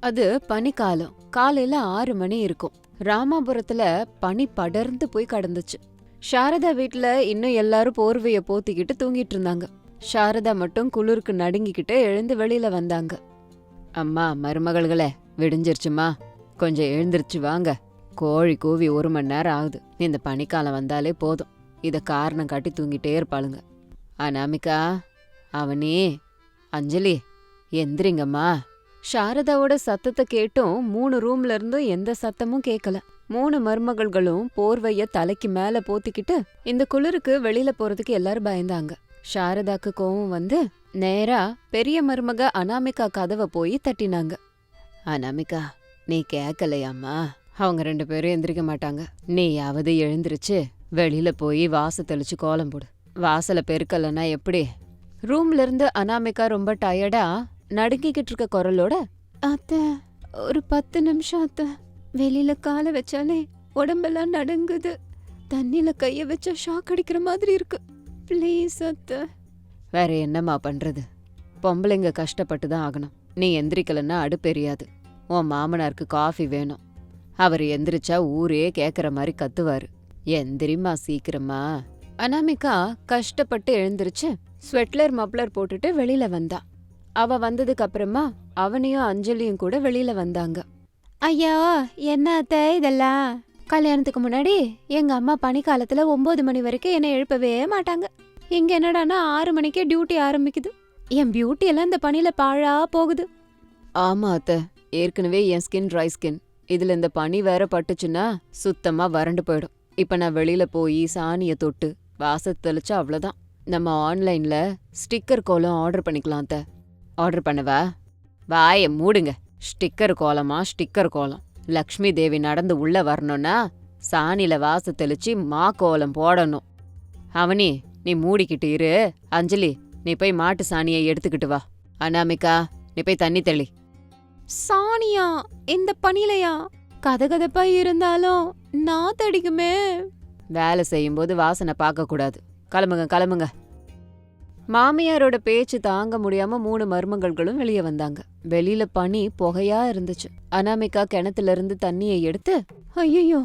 அது பனிக்காலம். காலையில 6 மணி இருக்கும். ராமாபுரத்துல பனி படர்ந்து போய் கடந்துச்சு. சாரதா வீட்ல இன்னும் எல்லாரும் போர்வைய போத்திக்கிட்டு தூங்கிட்டு இருந்தாங்க. சாரதா மட்டும் குளிருக்கு நடுங்கிக்கிட்டு எழுந்து வெளியில வந்தாங்க. அம்மா, மருமகள்களே, விடிஞ்சிருச்சுமா, கொஞ்சம் எழுந்திருச்சு வாங்க. கோழி கூவி 1 மணி நேரம் ஆகுது. இந்த பனிக்காலம் வந்தாலே போதும், இத காரணம் காட்டி தூங்கிட்டே இருப்பாளுங்க. அனாமிகா, அவனி, அஞ்சலி, எந்திரிங்கம்மா. சாரதாவோட சத்தத்தை கேட்டும் 3 ரூம்ல இருந்தும் எந்த சத்தமும் கேட்கல. 3 மருமகள்களும் போர்வைய தலைக்கு மேல போத்திக்கிட்டு இந்த குளிருக்கு வெளியில போறதுக்கு எல்லாரும் பயந்தாங்க. சாரதாக்கு கோவம் வந்து நேரா பெரிய மருமக அனாமிகா கதவை போய் தட்டினாங்க. அனாமிகா, நீ கேக்கலையாம்மா? அவங்க 2 பேரும் எந்திரிக்க மாட்டாங்க. நீயாவது எழுந்திருச்சு வெளியில போய் வாச தெளிச்சு கோலம் போடு. வாசல பெருக்கலன்னா எப்படி? ரூம்ல இருந்து அனாமிகா ரொம்ப டயர்டா நடுங்கிக்கிட்டு இருக்க குரலோட, அத்தை, ஒரு 10 நிமிஷம் அத்தை. வெளியில காலை வச்சாலே உடம்பெல்லாம் நடுங்குது. தண்ணியில கைய வச்சா ஷாக் அடிக்கிற மாதிரி இருக்கு. ப்ளீஸ் அத்தை. வேற என்னம்மா பண்றது? பொம்பளைங்க கஷ்டப்பட்டு தான் ஆகணும். நீ எந்திரிக்கலன்னா அடுப்பெரியாது. உன் மாமனாருக்கு காஃபி வேணும். அவர் எந்திரிச்சா ஊரே கேக்குற மாதிரி கத்துவாரு. எந்திரிம்மா சீக்கிரமா. அனாமிகா கஷ்டப்பட்டு எழுந்திருச்சு ஸ்வெட்லர் மப்ளர் போட்டுட்டு வெளியில வந்தா. அவ வந்ததுக்கு அப்புறமா அவனையும் அஞ்சலியும் கூட வெளியில வந்தாங்க. ஐயா, என்ன அத்தை இதெல்லாம்? கல்யாணத்துக்கு முன்னாடி எங்க அம்மா பனிக்காலத்துல 9 மணி வரைக்கும் என்னை எழுப்பவே மாட்டாங்க. இங்க என்னடானா 6 மணிக்கே டியூட்டி ஆரம்பிக்குது. என் பியூட்டி எல்லாம் இந்த பனியில பாழா போகுது. ஆமா அத்தை, ஏற்கனவே என் ஸ்கின் ட்ரை ஸ்கின். இதுல இந்த பனி வேற பட்டுச்சுன்னா சுத்தமா வறண்டு போயிடும். இப்ப நான் வெளியில போய் சாணிய தொட்டு வாசத்தை தெளிச்சா அவ்வளவுதான். நம்ம ஆன்லைன்ல ஸ்டிக்கர் கோலம் ஆர்டர் பண்ணிக்கலாம் அத்தை. ஆர்டர் பண்ணவா? வாய மூடுங்க. ஸ்டிக்கர் கோலமா ஸ்டிக்கர் கோலம்? லக்ஷ்மி தேவி நடந்து உள்ள வரணும்னா சாணில வாச தெளிச்சு மா கோலம் போடணும். அவனி, நீ மூடிக்கிட்டு இரு. அஞ்சலி, நீ போய் மாட்டு சாணியை எடுத்துக்கிட்டு வா. அனாமிகா, நீ போய் தண்ணி தெளி. சாணியா? இந்த பனிலையா? கதகதப்பா இருந்தாலும் நாத்தடிக்குமே. வேலை செய்யும்போது வாசனை பார்க்க கூடாது. கிளம்புங்க கிளம்புங்க. மாமியாரோட பேச்சு தாங்க முடியாம 3 மருமகள்களும் வெளியே வந்தாங்க. வெளியில பனி புகையா இருந்துச்சு. அனாமிகா கிணத்துல இருந்து தண்ணியை எடுத்து, ஐயோ,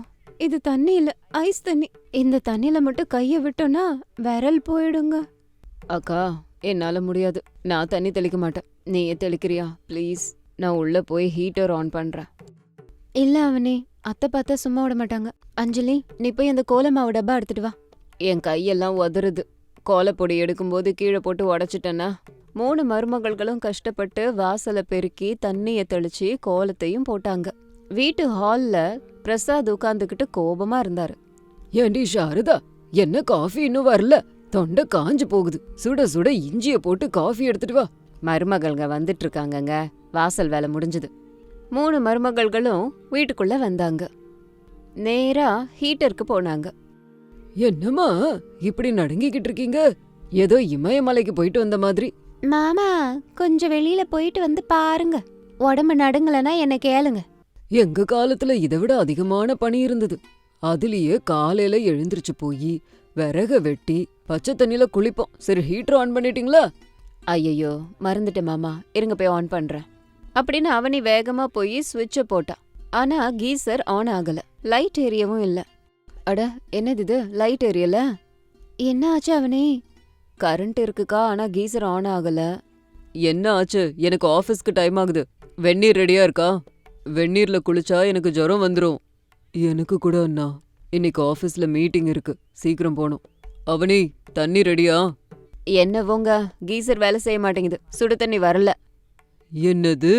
இது தண்ணி இல்ல, ஐஸ் தண்ணி. இந்த தண்ணியில மட்டும் கைய விட்டோம்னா விரல் போயிடுங்க. அக்கா, என்னால முடியாது. நான் தண்ணி தெளிக்க மாட்டேன். நீயே தெளிக்கிறியா ப்ளீஸ்? நான் உள்ள போய் ஹீட்டர் ஆன் பண்றேன். இல்ல அவனே, அத்தை பார்த்தா சும்மா விட மாட்டாங்க. அஞ்சலி, நீ போய் அந்த கோலமாவு டப்பா எடுத்துட்டு வா. என் கையெல்லாம் உதறுது. கோலப்பொடி எடுக்கும்போது கீழே போட்டு உடைச்சிட்டேன்னா. 3 மருமகள்களும் கஷ்டப்பட்டு வாசலை பெருக்கி தண்ணிய தெளிச்சு கோலத்தையும் போட்டாங்க. வீட்டு ஹால்ல பிரசாத் உட்கார்ந்துகிட்டு கோபமா இருந்தாரு. ஏண்டி சாரதா, என்ன காஃபி இன்னும் வரல? தொண்டை காஞ்சு போகுது. சுட சுட இஞ்சிய போட்டு காஃபி எடுத்துட்டு வா. மருமகள்ங்க வந்துட்டு இருக்காங்கங்க. வாசல் வேலை முடிஞ்சது. 3 மருமகள்களும் வீட்டுக்குள்ள வந்தாங்க. நேரா ஹீட்டருக்கு போனாங்க. என்னம்மா இப்படி நடுங்கிக்கிட்டு இருக்கீங்க? ஏதோ இமயமலைக்கு போயிட்டு வந்த மாதிரி. மாமா, கொஞ்சம் வெளியில போயிட்டு வந்து பாருங்க. உடம்பு நடுங்கலனா என்ன கேளுங்க. எங்க காலத்துல இதை விட அதிகமான பனி இருந்தது. அதுலயே காலையில எழுந்திருச்சு போய் விறக வெட்டி பச்சை தண்ணியில குளிப்போம். சரி, ஹீட்டர் ஆன் பண்ணிட்டீங்களா? ஐயோ, மறந்துட்டேன் மாமா, இருங்க போய் ஆன் பண்றேன் அப்படின்னு அவனி வேகமா போய் ஸ்விட்ச போட்டா. ஆனா கீசர் ஆன் ஆகல. லைட் எரியவும் இல்ல. அட, என்னது இது, லைட் எரியல? என்ன ஆச்சு அவனே? கரண்ட் இருக்குக்கா, ஆனா கீசர் ஆன் ஆகல. என்ன ஆச்சு? எனக்கு ஆபீஸ்க்கு டைம் ஆகுது. வெந்நீர் ரெடியா இருக்கா? வெந்நீர்ல குளிச்சா எனக்கு ஜுரம் வந்துரும். எனக்கு கூட அண்ணா, இன்னைக்கு ஆபீஸ்ல மீட்டிங் இருக்கு, சீக்கிரம் போகணும். அவனி, தண்ணி ரெடியா? என்னவோங்க, கீசர் வேலை செய்ய மாட்டேங்குது. சுடு தண்ணி வரல. என்னது?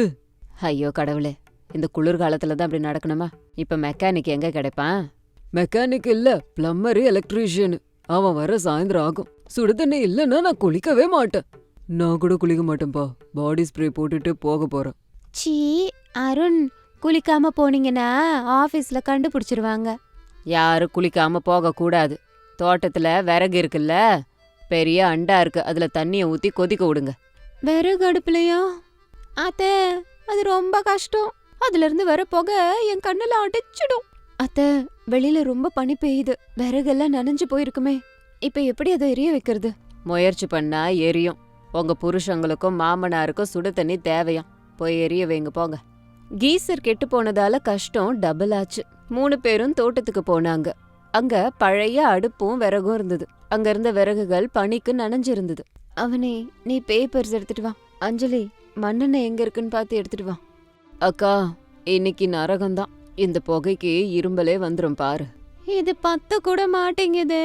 ஐயோ கடவுளே, இந்த குளிர்காலத்துல தான் அப்படி நடக்கணுமா? இப்ப மெக்கானிக் எங்க கிடைப்பான்? மெக்கானிக் இல்ல, பிளம்பரு, எலக்ட்ரீஷியன். அவன் வர சாயந்தரம் ஆகும். சுடு தண்ணி இல்லன்னா நான் குளிக்கவே மாட்டேன். நான் கூட குளிக்க மாட்டேன்பா. பாடி ஸ்ப்ரே போட்டுட்டு போக போறேன். சீ அருண், குளிக்காம போனீங்கன்னா ஆபீஸ்ல கண்டுபிடிச்சிருவாங்க. யாரும் குளிக்காம போக கூடாது. தோட்டத்துல விறகு இருக்குல்ல, பெரிய அண்டா இருக்கு, அதுல தண்ணிய ஊத்தி கொதிக்க விடுங்க. விறகு அடுப்புலையா? அத்தை, அது ரொம்ப கஷ்டம். அதுல இருந்து வர புகை என் கண்ணுல அடிச்சிடும். அத்தை, வெளியில ரொம்ப பனி பெய்யுது. விறகெல்லாம் நனைஞ்சு போயிருக்குமே. இப்ப எப்படி அதை எரிய வைக்கிறது? முயற்சி பண்ணா எரியும். உங்க புருஷங்களுக்கும் மாமனாருக்கும் சுடு தண்ணி தேவையாம். போய் எரிய வைங்க போங்க. கீசர் கெட்டு போனதால கஷ்டம் டபுள் ஆச்சு. 3 பேரும் தோட்டத்துக்கு போனாங்க. அங்க பழைய அடுப்பும் விறகும் இருந்தது. அங்க இருந்த விறகுகள் பனிக்கு நனைஞ்சிருந்தது. அவனே, நீ பேப்பர்ஸ் எடுத்துட்டு வா. அஞ்சலி, மண்ணெண்ணெய் எங்க இருக்குன்னு பார்த்து எடுத்துட்டு வா. அக்கா, இன்னைக்கு நரகம்தான். இந்த புகைக்கு இரும்பலே வந்துரும் பாரு. இது பத்த கூட மாட்டேங்குது.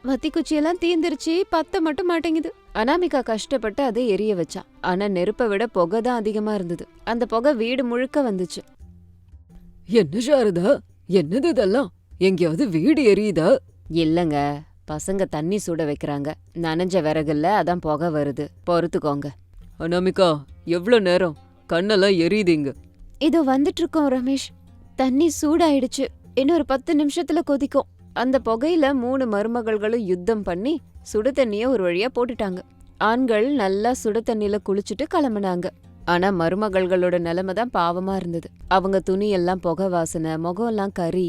வத்தி குச்சியெல்லாம் தீந்துருச்சு, பத்த மட்டும் மாட்டேங்குது. அனாமிகா கஷ்டப்பட்டு அதை எரிய வச்சா. ஆனா நெருப்பை விட புகை தான் அதிகமா இருந்தது. அந்த புகை வீடு முழுக்க வந்துச்சு. என்ன சாரதா, என்னது இதெல்லாம்? எங்கேயாவது வீடு எரியுதா? இல்லங்க, பசங்க தண்ணி சுட வைக்கிறாங்க. நனைஞ்ச விறகுல அதான் புகை வருது. பொறுத்துக்கோங்க. அனாமிகா, எவ்ளோ நேரம்? கண்ணெல்லாம் எரியுதுங்க. இதோ வந்துட்டு இருக்கோம் ரமேஷ். தண்ணி சூடாயிடுச்சு. இன்னொரு 10 நிமிஷத்துல கொதிக்கும். அந்த புகையில 3 மருமகள்களும் யுத்தம் பண்ணி சுடு தண்ணிய ஒரு வழியா போட்டுட்டாங்க. ஆண்கள் நல்லா சுடு தண்ணியில குளிச்சுட்டு கிளம்புனாங்க. ஆனா மருமகள்களோட நிலைமை தான் பாவமா இருந்தது. அவங்க துணி எல்லாம் புகை வாசனை, முகம் எல்லாம் கறி.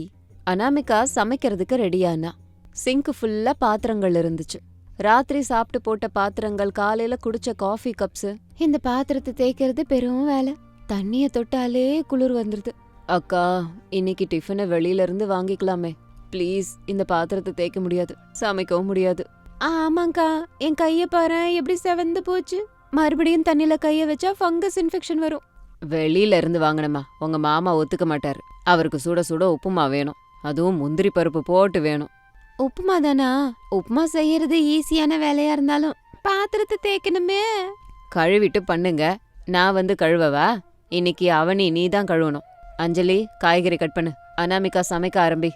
அனாமிகா சமைக்கிறதுக்கு ரெடியானா. சிங்க் ஃபுல்லா பாத்திரங்கள் இருந்துச்சு. ராத்திரி சாப்பிட்டு போட்ட பாத்திரங்கள், காலையில குடிச்ச காஃபி கப்ஸ். இந்த பாத்திரத்தை தேய்க்கிறது பெரும் வேலை. தண்ணிய தொட்டாலே குளிர் வந்துருது. அக்கா, இன்னைக்கு டிஃபனை வெளியில இருந்து வாங்கிக்கலாமே ப்ளீஸ். இந்த பாத்திரத்தை தேய்க்க முடியாது, சமைக்கவும் முடியாது. ஆமாங்கா, என் கைய பாரு எப்படி செவந்து போச்சு. மறுபடியும் தண்ணில கைய வச்சா ஃபங்கஸ் இன்ஃபெக்ஷன் வரும். வெளியில இருந்து வாங்கணுமா? உங்க மாமா ஒத்துக்க மாட்டாரு. அவருக்கு சுட சுட உப்புமா வேணும். அதுவும் முந்திரி பருப்பு போட்டு வேணும். உப்புமா தானா? உப்புமா செய்யறது ஈஸியான வேலையா இருந்தாலும் பாத்திரத்தை தேய்க்கணுமே. கழுவிட்டு பண்ணுங்க. நான் வந்து கழுவவா? இன்னைக்கு அவனி நீ தான் கழுவணும். அஞ்சலி, காய்கறி கட் பண்ணு. அனாமிகா, சமைக்க ஆரம்பி.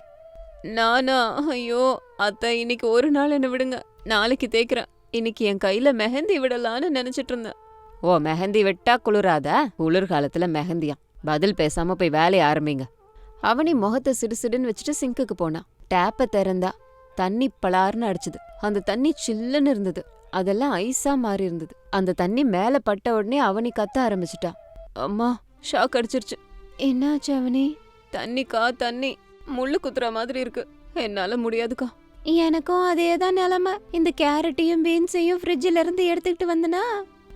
நானா? ஐயோ அத்தை, இன்னைக்கு ஒரு நாள் என்ன விடுங்க. நாளைக்கு தேய்க்கிறேன். இன்னைக்கு என் கையில மெஹந்தி விடலான்னு நினைச்சிட்டு இருந்தேன். ஓ, மெஹந்தி விட்டா குளிராதா? குளிர்காலத்துல மெஹந்தியா? பதில் பேசாம போய் வேலைய ஆரம்பிங்க. அவனி முகத்தை சிடுசிடுன்னு வச்சுட்டு சிங்குக்கு போனா. டேப்பை திறந்தா. தண்ணி பலார்னு அடிச்சுது. அந்த தண்ணி சில்லுன்னு இருந்தது. அதெல்லாம் ஐஸா மாறி இருந்தது. அந்த தண்ணி மேல பட்ட உடனே அவனி கத்த ஆரம்பிச்சுட்டா. அம்மா, ஷாக் அடிச்சிருச்சு. என்னாச்சு அவனி? தண்ணிக்கா, தண்ணி முள்ளு குத்துற மாதிரி இருக்கு. என்னால முடியாதுக்கா. எனக்கும் அதேதான் நிலைமை. இந்த கேரட்டையும் பீன்ஸையும் ஃப்ரிட்ஜில இருந்து எடுத்துக்கிட்டு வந்தனா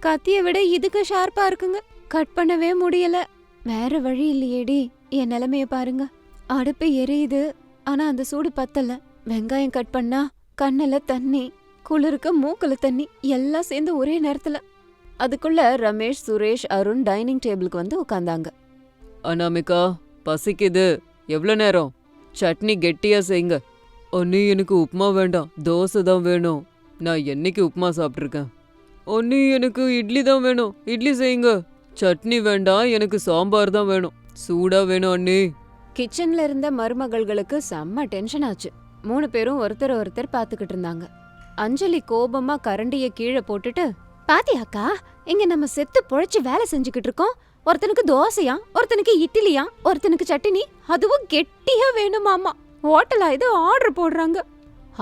கத்திய விட இதுக்கு ஷார்ப்பா இருக்குங்க. கட் பண்ணவே முடியல. வேற வழி இல்லையேடி. என் நிலைமைய பாருங்க. அடுப்பு எரியுது, ஆனா அந்த சூடு பத்தல. வெங்காயம் கட் பண்ணா கண்ணுல தண்ணி, குளிருக்க மூக்குல தண்ணி, எல்லாம் சேர்ந்து ஒரே நேரத்துல. அதுக்குள்ள ரமேஷ், சுரேஷ், அருண் டைனிங் டேபிளுக்கு வந்து உட்கார்ந்தாங்க. அனாமிகா, பசிக்குது. எவ்ளோ நேரம்? சட்னி கெட்டியா செய்யுங்க. அண்ணி, எனக்கு உப்புமா வேண்டாம், தோசை தான் வேணும். நான் என்னைக்கு உப்புமா சாப்பிட்ருக்கேன்? அண்ணி, எனக்கு இட்லி தான் வேணும், இட்லி செய்யுங்க. சட்னி வேண்டாம், எனக்கு சாம்பார் தான் வேணும். சூடா வேணும் அண்ணி. கிச்சன்ல இருந்த மருமகள்களுக்கு செம்ம டென்ஷன் ஆச்சு. 3 பேரும் ஒருத்தர் ஒருத்தர் பாத்துக்கிட்டு இருந்தாங்க. அஞ்சலி கோபமா கரண்டிய கீழே போட்டுட்டு, பாத்தியாக்கா, இங்க நம்ம செத்து பொழைச்சு வேலை செஞ்சுக்கிட்டு இருக்கோம். ஒருத்தனுக்கு தோசையா, ஒருத்தனுக்கு இட்லியா, ஒருத்தனுக்கு சட்னி, அதுவும் கெட்டியா வேணுமாமா. ஹோட்டலா இது ஆர்டர் போடுறாங்க,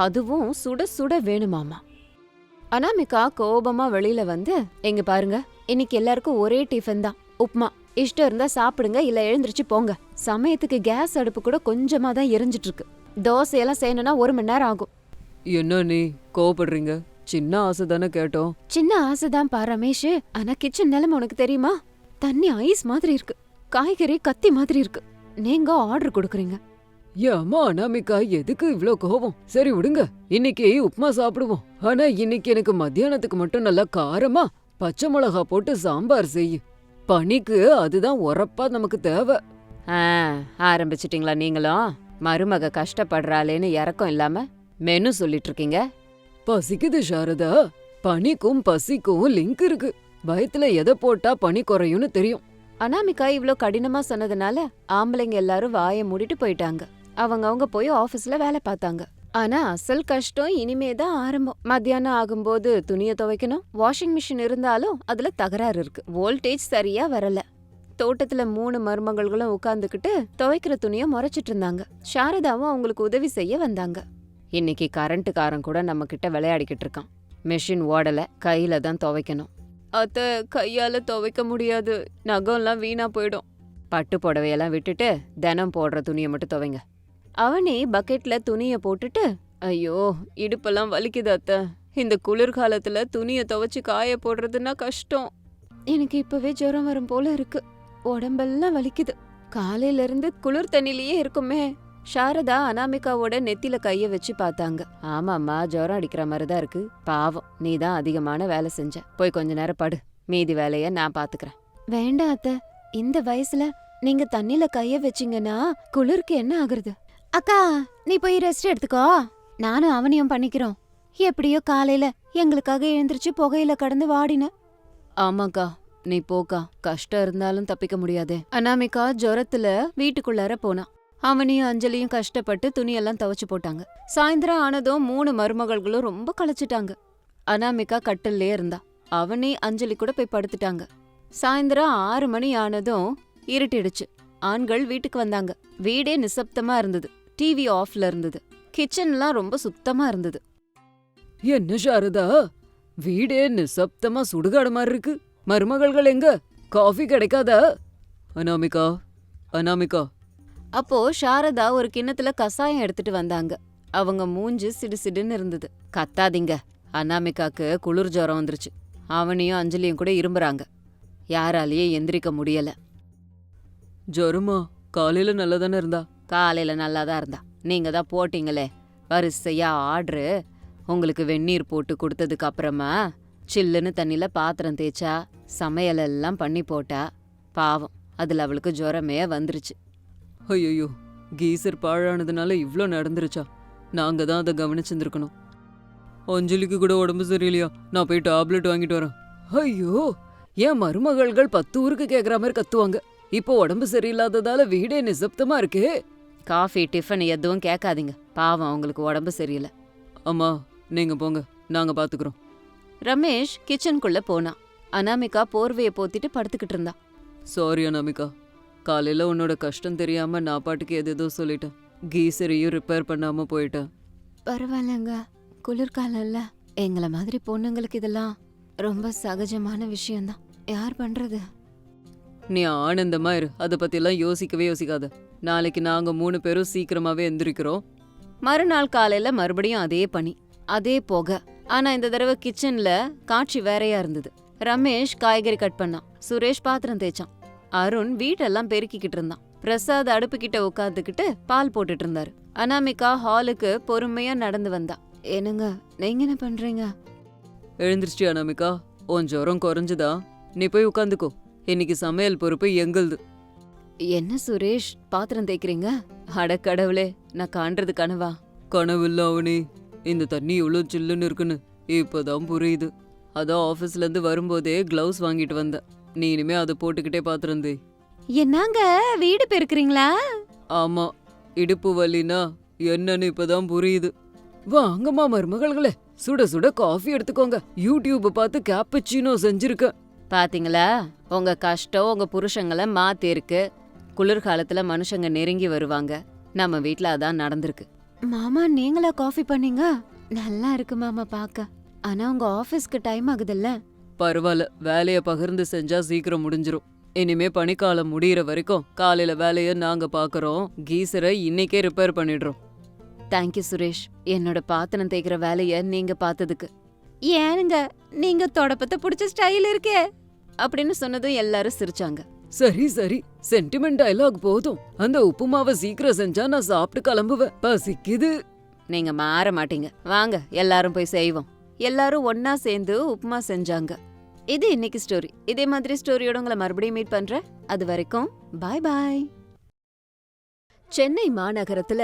அதுவும் சுட சுட வேணுமாமா. அனாமிகா கோபமா வெளியில வந்து, எங்க பாருங்க, இன்னைக்கு எல்லாருக்கும் ஒரே டிஃபன் தான், உப்மா. இஷ்டம் இருந்தா சாப்பிடுங்க, இல்ல எழுந்திருச்சு போங்க. சமயத்துக்கு கேஸ் அடுப்பு கூட கொஞ்சமா தான் எரிஞ்சிட்டு இருக்கு. தோசையெல்லாம் செய்யணும்னா 1 மணி நேரம் ஆகும். என்ன நீ கோவப்படுறீங்க? சின்ன ஆசை தானே கேட்டோம். சின்ன ஆசைதான் பா ரமேஷ். ஆனா கிச்சன் நிலைமை உனக்கு தெரியுமா? தண்ணி ஐஸ் மாதிரி இருக்கு, காய்கறி கத்தி மாதிரி இருக்கு. நீங்க ஆர்டர் கொடுக்குறீங்க. ஏம்மா அனாமிகா, எதுக்கு இவ்ளோ கோபம்? சரி விடுங்க, இன்னைக்கு உப்புமா சாப்பிடுவோம். ஆனா இன்னைக்கு எனக்கு மத்தியானத்துக்கு மட்டும் நல்லா காரமா பச்சை மிளகா போட்டு சாம்பார் செய்யு. பனிக்கு அதுதான் உரப்பா நமக்கு தேவை. ஆரம்பிச்சிட்டீங்களா நீங்களும்? மருமக கஷ்டப்படுறாளேன்னு இறக்கம் இல்லாம மெனு சொல்லிட்டு இருக்கீங்க. பசிக்குது சாரதா. பனிக்கும் பசிக்கும் லிங்க் இருக்கு. வயத்துல எதை போட்டா பனி குறையும்னு தெரியும். அனாமிகா இவ்ளோ கடினமா சொன்னதுனால ஆம்பளைங்க எல்லாரும் வாயை மூடிட்டு போயிட்டாங்க. அவங்க போய் ஆபீஸ்ல வேலை பார்த்தாங்க. ஆனா அசல் கஷ்டம் இனிமேதான் ஆரம்பம். மத்தியானம் ஆகும்போது துணியை துவைக்கணும். வாஷிங் மிஷின் இருந்தாலும் அதுல தகராறு இருக்கு. வோல்டேஜ் சரியா வரல. தோட்டத்துல 3 மருமகள்களும் உட்கார்ந்துகிட்டு துவைக்கிற துணிய முறைச்சிட்டு இருந்தாங்க. சாரதாவும் அவங்களுக்கு உதவி செய்ய வந்தாங்க. இன்னைக்கு கரண்ட்டுக்காரன் கூட நம்ம கிட்ட விளையாடிக்கிட்டு இருக்கான். மெஷின் ஓடல, கையில தான் துவைக்கணும். அத்த, கையால துவைக்க முடியாது, நகம்லாம் வீணா போயிடும். பட்டு புடவையெல்லாம் விட்டுட்டு தினம் போடுற துணியை மட்டும் துவைங்க. அவனே பக்கெட்ல துணிய போட்டுட்டு, ஐயோ இடுப்பெல்லாம் வலிக்குது அத்த. இந்த குளிர்காலத்துல துணிய துவைச்சு காய போடுறதுன்னா கஷ்டம். எனக்கு இப்பவே ஜுரம் வரும் போல இருக்கு. உடம்பெல்லாம் வலிக்குது. காலையில இருந்து குளிர் தண்ணிலேயே இருக்குமே. சாரதா அனாமிகாவோட நெத்தில கைய வச்சு பார்த்தாங்க. ஆமாம்மா, ஜுரம் அடிக்கிற மாதிரிதான் இருக்கு. பாவம், நீ தான் அதிகமான வேலை செஞ்ச. போய் கொஞ்ச நேரம் படு, மீதி வேலைய நான் பாத்துக்கிறேன். வேண்டாம் அத்தை, இந்த வயசுல நீங்க தண்ணில கைய வச்சீங்கன்னா குளிருக்கு என்ன ஆகுறது? அக்கா, நீ போய் ரெஸ்ட் எடுத்துக்கோ, நானும் அவனையும் பண்ணிக்கிறோம். எப்படியோ காலையில எங்களுக்காக எழுந்திருச்சு புகையில கடந்து வாடின. ஆமாக்கா, நீ போக்கா, கஷ்டம் இருந்தாலும் தப்பிக்க முடியாதே. அனாமிகா ஜுரத்துல வீட்டுக்குள்ளார போனா. அவனையும் அஞ்சலியும் கஷ்டப்பட்டு துணியெல்லாம் துவைச்சு போட்டாங்க. சாயந்தரம் ஆனதும் 3 மருமகள்களும் ரொம்ப களைச்சிட்டாங்க. அனாமிகா கட்டிலே இருந்தா. அவனே அஞ்சலி கூட போய் படுத்துட்டாங்க. சாயந்தரம் 6 மணி ஆனதும் இருட்டிடுச்சு. ஆண்கள் வீட்டுக்கு வந்தாங்க. வீடே நிசப்தமா இருந்தது. டிவி ஆஃப்ல இருந்தது. கிச்சன்லாம் ரொம்ப சுத்தமா இருந்தது. என்ன சாரதா, வீடே நிசப்தமா சுடுகாடு மாதிரி இருக்கு. மருமகள்கள் எங்க? காஃபி கிடைக்காதா? அனாமிகா, அனாமிகா. அப்போ சாரதா ஒரு கிண்ணத்துல கசாயம் எடுத்துட்டு வந்தாங்க. அவங்க மூஞ்சு சிடுசிடுன்னு இருந்தது. கத்தாதீங்க, அனாமிகாக்கு குளிர் ஜுரம் வந்துருச்சு. அவனையும் அஞ்சலியும் கூட இரும்புறாங்க. யாராலேயே எந்திரிக்க முடியல. ஜுரமா? காலையில நல்லதானே இருந்தா? காலையில நல்லாதான் இருந்தா. நீங்க தான் போட்டீங்களே வரிசையா ஆர்டரு. உங்களுக்கு வெந்நீர் போட்டு கொடுத்ததுக்கு அப்புறமா சில்லுன்னு தண்ணியில பாத்திரம் தேய்ச்சா, சமையலெல்லாம் பண்ணி போட்டா. பாவம், அதுல அவளுக்கு ஜுரமே வந்துருச்சு. ஐயோ, கீசர் பாழானதுனால இவ்ளோ நடந்துருச்சா? நாங்க தான் அதை கவனிச்சிருந்துருக்கணும். அஞ்சலிக்கு கூட உடம்பு சரியில்லையா? நான் போய் டேப்லெட் வாங்கிட்டு வரேன். ஐயோ, என் மருமகள்கள் 10 ஊருக்கு கேக்குற மாதிரி கத்துவாங்க. இப்போ உடம்பு சரியில்லாததால வீடே நிசப்தமா இருக்கே. காஃபி டிஃபன் எதுவும் கேட்காதீங்க, பாவம் அவங்களுக்கு உடம்பு சரியில்லை. அம்மா, நீங்க போங்க, நாங்க பாத்துக்கிறோம். ரமேஷ் கிச்சனுக்குள்ள போனான். அனாமிகா போர்வையை போத்திட்டு படுத்துக்கிட்டு இருந்தா. சாரி அனாமிகா, காலையில உன்னோட கஷ்டம் தெரியாம நான் பாட்டுக்கு எதேதோ சொல்லிட்டேன். கீசரையும் ரிப்பேர் பண்ணாம போயிட்டேன். பரவாயில்லங்க, குளிர்காலம்ல. எங்களை மாதிரி பொண்ணுங்களுக்கு இதெல்லாம் ரொம்ப சகஜமான விஷயம்தான். யார் பண்றது? நீ ஆனந்தமா இரு, அதை பத்திலாம் யோசிக்கவே யோசிக்காத. நாளைக்கு நாங்க 3 பேரும் சீக்கிரமாவே எந்திரிக்கிறோம். மறுநாள் காலையில மறுபடியும் அதே பனி, அதே புகை. ஆனா இந்த தடவை கிச்சன்ல காட்சி வேறையா இருந்தது. ரமேஷ் காய்கறி கட் பண்ணான். சுரேஷ் பாத்திரம் தேய்ச்சான். அருண் வீட்டெல்லாம் பெருக்கிக்கிட்டு இருந்தான். பிரசாத் அடுப்பு கிட்ட உட்காந்துக்கிட்டு பால் போட்டுட்டு இருந்தாரு. அனாமிகா ஹாலுக்கு பொறுமையா நடந்து வந்தா. என்னங்க, நீங்க என்ன பண்றீங்க? எழுந்திருச்சு அனாமிகா, உன் ஜுரம் குறைஞ்சுதா? நீ போய் உட்காந்துக்கோ. இன்னைக்கு சமையல் பொறுப்பு எங்களுது. என்ன சுரேஷ், பாத்திரம் தேய்க்கிறீங்க? அடக்கடவுளே, நான் காண்றது கனவா? கனவில்ல அவனே, இந்த தண்ணி எவ்வளோ சில்லுன்னு இருக்குன்னு இப்பதான் புரியுது. அதான் ஆஃபீஸ்ல இருந்து வரும்போதே கிளவுஸ் வாங்கிட்டு வந்தேன். நீ இனிமே அதை போட்டுக்கிட்டே பாத்திரந்தே. என்னங்க, வீடு பெருக்குறீங்களா? ஆமா, இடுப்பு வலினா என்னன்னு இப்பதான் புரியுது. வாங்கம்மா மருமகள்களே, சுட சுட காஃபி எடுத்துக்கோங்க. யூடியூப் பார்த்து கேப்பச்சினோ செஞ்சிருக்கேன். பாத்தீங்களா, உங்க கஷ்டம் உங்க புருஷங்களை மாத்திருக்கு. குளிர்காலத்துல மனுஷங்க நெருங்கி வருவாங்க. நம்ம வீட்ல அதான் நடந்திருக்கு. மாமா, நீங்களா காஃபி பண்ணீங்க? நல்லா இருக்கு மாமா பாக்க. ஆனா உங்க ஆபீஸ்க்கு டைம் ஆகுதுல்ல. பரவாயில்ல, வேலைய பகிர்ந்து செஞ்சா சீக்கிரம் முடிஞ்சிரும். இனிமே பனிக்காலம் முடியற வரைக்கும் காலையில வேலைய நாங்க பாக்குறோம். கீசரை இன்னைக்கே ரிப்பேர் பண்ணிடுறோம். தேங்க்யூ சுரேஷ், என்னோட பாத்திரம் தேய்க்கிற வேலைய நீங்க பார்த்ததுக்கு. ஏனுங்க, நீங்க தொடப்பத்தை பிடிச்ச ஸ்டைல் இருக்கே அப்படின்னு சொன்னதும் எல்லாரும் சிரிச்சாங்க. சரி சரி, சென்டிமெண்ட் டயலாக் போதும். அந்த உப்புமாவை சீக்கிரம் செஞ்சா நான் சாப்பிட்டு கிளம்புவேன். பசிக்குது. நீங்க மாற மாட்டீங்க. வாங்க எல்லாரும் போய் செய்வோம். எல்லாரும் ஒன்னா சேர்ந்து உப்புமா செஞ்சாங்க. இது இன்னைக்கு ஸ்டோரி. இதே மாதிரி ஸ்டோரியோட உங்களை மறுபடியும் மீட் பண்றேன். அது வரைக்கும் பாய் பாய். சென்னை மாநகரத்துல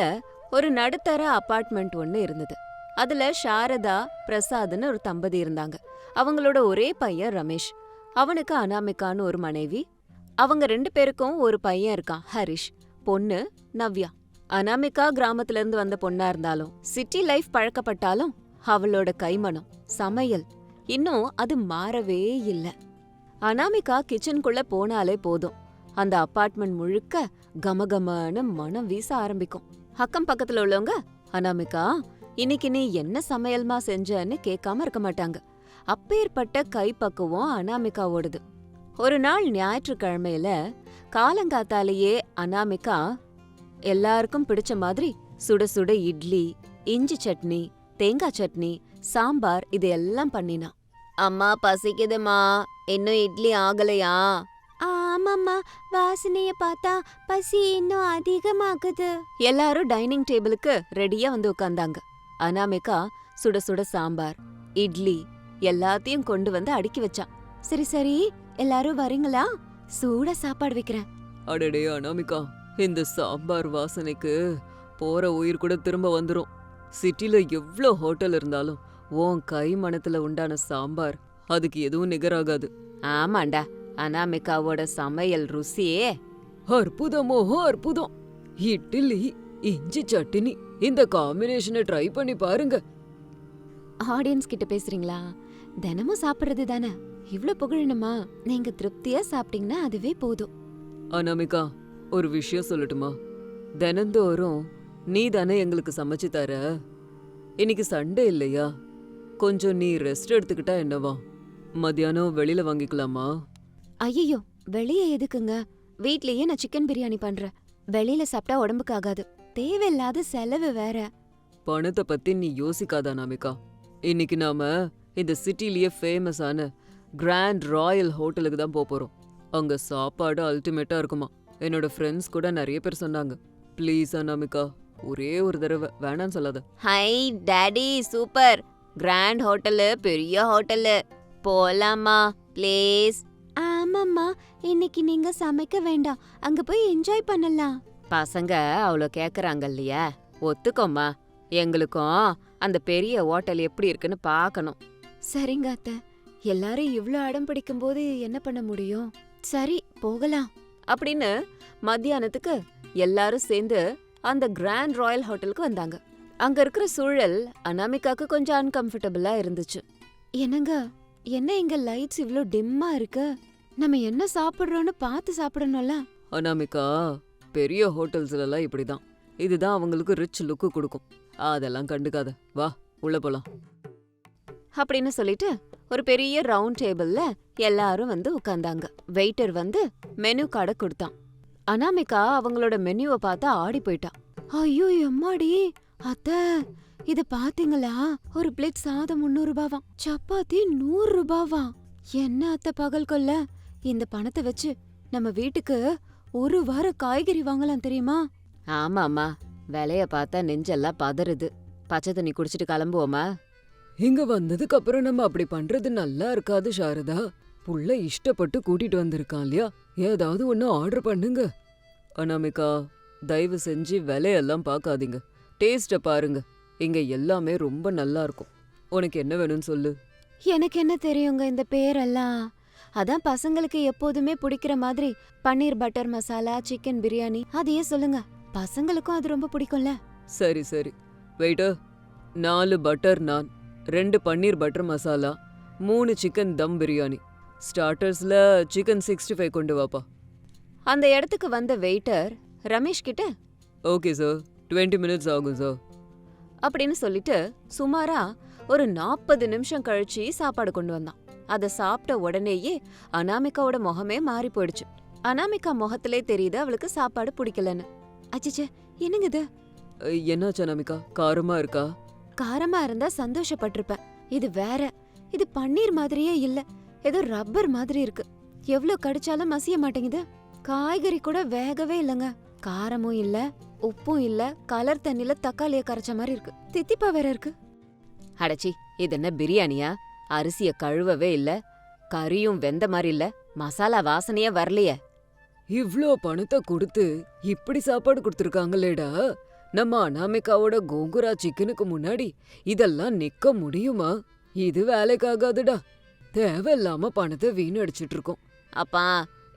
ஒரு நடுத்தர அபார்ட்மெண்ட் ஒன்னு இருந்தது. அதுல சாரதா, பிரசாத்னு ஒரு தம்பதி இருந்தாங்க. அவங்களோட ஒரே பையன் ரமேஷ். அவனுக்கு அனாமிகான்னு ஒரு மனைவி. அவங்க 2 பேருக்கும் ஒரு பையன் இருக்கான், ஹரிஷ். பொண்ணு நவ்யா. அனாமிகா கிராமத்துல இருந்து வந்த பொண்ணா இருந்தாலும், சிட்டி லைஃப் பழக்கப்பட்டாலும், அவளோட கைமணம், சமையல் இன்னும் அது மாறவே இல்ல. அனாமிகா கிச்சனுக்குள்ள போனாலே போதும், அந்த அபார்ட்மெண்ட் முழுக்க கமகமன்னு மனம் வீச ஆரம்பிக்கும். அக்கம் பக்கத்துல உள்ளவங்க, அனாமிகா இன்னைக்கு நீ என்ன சமையல்மா செஞ்சன்னு கேட்காம இருக்க மாட்டாங்க. அப்பேற்பட்ட கைப்பக்குவம் அனாமிகாவோடது. ஒரு நாள் ஞாயிற்றுக்கிழமையில காலங்காத்தாலேயே அனாமிகா எல்லாருக்கும் பிடிச்ச மாதிரி சுட சுட இட்லி, இஞ்சி சட்னி, தேங்காய் சட்னி, சாம்பார் இதெல்லாம் பண்ணினா. அம்மா பசிக்குதுமா, இன்னும் இட்லி ஆகலையா? ஆமாம்மா, வாசனைய பார்த்தா பசி இன்னும் அதிகமாகுது. எல்லாரும் டைனிங் டேபிளுக்கு ரெடியா வந்து உட்கார்ந்தாங்க. அனாமிகா சுட சுட சாம்பார், இட்லி எல்லாத்தையும் கொண்டு வந்து அடுக்கி வச்சா. சரி சரி, எல்லாரும் வரீங்களா? சூட சாப்பாடு வைக்கிறேன். அடடே அனாமிகா, இந்த சாம்பார் வாசனைக்கு போற உயிர் கூட திரும்ப வந்துரும். சிட்டில எவ்ளோ ஹோட்டல் இருந்தாலும் உன் கை மணத்துல உண்டான சாம்பார் அதுக்கு எதுவும் நிகராகாது. ஆமாண்டா, அனாமிகாவோட சமையல் ருசியே அற்புதமோ அற்புதம். இட்லி இஞ்சி சட்னி, இந்த காம்பினேஷனை ட்ரை பண்ணி பாருங்க. ஆடியன்ஸ் கிட்ட பேசுறீங்களா? தினமும் சாப்பிடுறது தானே, இவ்ளோ புகழணுமா? நீங்க திருப்தியா சாப்பிட்டீங்கன்னா அதுவே போதும். அனாமிகா, ஒரு விஷயம் சொல்லட்டுமா? தினந்தோறும் நீ தானே எங்களுக்கு சமைச்சு தர. இன்னைக்கு சண்டே இல்லையா? கொஞ்சம் நீ ரெஸ்ட் எடுத்துக்கிட்டா என்னவா? மத்தியானம் வெளியில வாங்கிக்கலாமா? ஐயோ, வெளியே எதுக்குங்க? வீட்லயே நான் சிக்கன் பிரியாணி பண்றேன். வெளியில சாப்பிட்டா உடம்புக்கு ஆகாது. தேவையில்லாத செலவு வேற. பணத்தை பத்தி நீ யோசிக்காத அனாமிகா. இன்னைக்கு நாம இந்த சிட்டிலேயே ஃபேமஸான கிராண்ட் ராயல் ஹோட்டலுக்கு தான் போறோம். அங்க சாப்பாடு அல்டிமேட்டா இருக்குமா. என்னோட ஃப்ரெண்ட்ஸ் கூட நிறைய பேர் சொன்னாங்க. ப்ளீஸ் அனாமிகா, ஒரே ஒரு தடவை, வேணான்னு சொல்லாத. Hi daddy, super! Grand hotel, பெரிய ஹோட்டலு. போலாமா ப்ளீஸ்? ஆமாம்மா, இன்னைக்கு நீங்க சமைக்க வேண்டாம், அங்க போய் என்ஜாய் பண்ணலாம். பசங்க அவ்வளோ கேக்குறாங்க இல்லையா, ஒத்துக்கோமா. எங்களுக்கும் அந்த பெரிய ஹோட்டல் எப்படி இருக்குன்னு பார்க்கணும். சரிங்க அத்தை, எல்லாரும் இவ்ளோ அடம் பிடிக்கும் போது என்ன பண்ண முடியும்? சரி போகலாம் அப்படின்னு மத்தியானத்துக்கு எல்லாரும் சேர்ந்து அந்த கிராண்ட் ராயல் ஹோட்டலுக்கு வந்தாங்க. அங்க இருக்கிற சூழல் அனாமிகாக்கு கொஞ்சம் அன்கம்ஃபர்டபுளா இருந்துச்சு. என்னங்க, என்ன இங்க லைட்ஸ் இவ்ளோ டிம்மா இருக்கு? நம்ம என்ன சாப்பிடுறோம்னு பார்த்து சாப்பிடணும்ல. அனாமிகா, பெரிய ஹோட்டல்ஸ்லாம் இப்படிதான். இதுதான் அவங்களுக்கு ரிச் லுக்கு கொடுக்கும். அதெல்லாம் கண்டுக்காத, வா உள்ள போலாம் அப்படின்னு சொல்லிட்டு ஒரு பெரிய ரவுண்ட் டேபிள்ல எல்லாரும் வந்து உட்கார்ந்தாங்க. வெயிட்டர் வந்து மெனு கார்டை கொடுத்தான். அனாமிகா அவங்களோட மெனுவை பார்த்து ஆடி போயிட்டா. ஐயோ எம்மாடி அத்தை, இத பாத்தீங்களா? ஒரு பிளேட் சாதம் 300 ரூபாவாம், சப்பாத்தி 100 ரூபாவாம். என்ன அத்தை பகல் கொள்ள? இந்த பணத்தை வச்சு நம்ம வீட்டுக்கு ஒரு வாரம் காய்கறி வாங்கலாம் தெரியுமா? ஆமாமா, விலைய பார்த்தா நெஞ்செல்லாம் பதறுது. பச்சை தண்ணி குடிச்சிட்டு கிளம்புவோமா? இங்க வந்ததுக்கு அப்புறம் நம்ம அப்படி பண்றது நல்லா இருக்காது சாரதா. புள்ள இஷ்டப்பட்டு கூட்டிட்டு வந்திருக்கான் இல்லையா, ஏதாவது ஒண்ணு ஆர்டர் பண்ணுங்க. அனாமிகா, தயவு செஞ்சு விலையெல்லாம் பார்க்காதீங்க, டேஸ்ட பாருங்க. இங்க எல்லாமே ரொம்ப நல்லா இருக்கும். உனக்கு என்ன வேணும்னு சொல்லு. எனக்கு என்ன தெரியுங்க இந்த பேரெல்லாம்? அதான் பசங்களுக்கு எப்போதுமே பிடிக்கிற மாதிரி பன்னீர் பட்டர் மசாலா, சிக்கன் பிரியாணி, அதையே சொல்லுங்க. பசங்களுக்கும் அது ரொம்ப பிடிக்கும்ல. சரி சரி, வெயிட்டர், 4 பட்டர் நான், 2 பன்னீர் பட்டர் மசாலா, 3 சிக்கன் தம் பிரியாணி. ஸ்டார்டர்ஸ்ல சிக்கன் 65 கொண்டு வாப்பா. அந்த இடத்துக்கு வந்த வெயிட்டர் ரமேஷ் கிட்ட ஓகே சார், 20 மினிட்ஸ் ஆகும் சார் அப்படின்னு சொல்லிட்டு சுமாரா ஒரு 40 நிமிஷம் கழிச்சு சாப்பாடு கொண்டு வந்தான். அத சாப்பிட்ட உடனேயே அனாமிகாவோட முகமே மாறி போயிடுச்சு. அனாமிகா முகத்திலே தெரியுது அவளுக்கு சாப்பாடு பிடிக்கலன்னு. அச்சச்சே, என்னங்க இது? என்னாச்சு அனாமிகா, காரமா இருக்கா? காரமா இருந்தா சந்தோஷப்பட்டிருப்பேன். இது வேற. இது பன்னீர் மாதிரியே இல்ல, ஏதோ ரப்பர் மாதிரி இருக்கு. எவ்ளோ கடிச்சாலும் மசிய மாட்டேங்குது. காய்கறி கூட வேகவே இல்லங்க. காரமும் இல்ல, உப்பும் இல்ல, கலர் தண்ணில தக்காளிய கரைச்ச மாதிரி இருக்கு. தித்திப்பா வேற இருக்கு. அடச்சி, இது என்ன பிரியாணியா? அரிசிய கழுவவே இல்ல, கறியும் வெந்த மாதிரி இல்ல, மசாலா வாசனையே வரலையே. இவ்ளோ பணத்தை கொடுத்து இப்படி சாப்பாடு கொடுத்துருக்காங்களேடா. நம்ம அனாமிகாவோட கோங்குரா சிக்கனுக்கு முன்னாடி இதெல்லாம் நிக்க முடியுமா? இது வேலைக்காகாதுடா. தேவையில்லாம பணத்தை வீணடிச்சிட்டு இருக்கோம். அப்பா,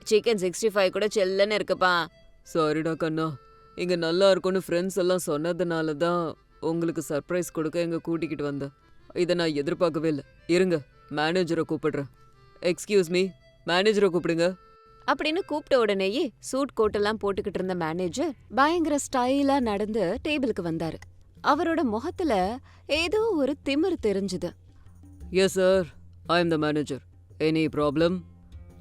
சிக்கன் 65 கூட செல்லன்னு இருக்குப்பா. சாரிடா கண்ணா, இங்க நல்லா இருக்கும்னு ஃப்ரெண்ட்ஸ் எல்லாம் சொன்னதுனால தான் உங்களுக்கு சர்ப்ரைஸ் கொடுக்க எங்க கூட்டிக்கிட்டு வந்தேன். இதை நான் எதிர்பார்க்கவே இல்லை. இருங்க, மேனேஜரை கூப்பிடுறேன். எக்ஸ்கியூஸ் மீ, மேனேஜரை கூப்பிடுங்க அப்படின்னு கூப்பிட்ட உடனேயே சூட் கோட்டெல்லாம் போட்டுக்கிட்டு இருந்த மேனேஜர் பயங்கர ஸ்டைலா நடந்து டேபிளுக்கு வந்தாரு. அவரோட முகத்துல ஏதோ ஒரு திமிரு தெரிஞ்சுது. Yes sir, I am the manager. Any problem?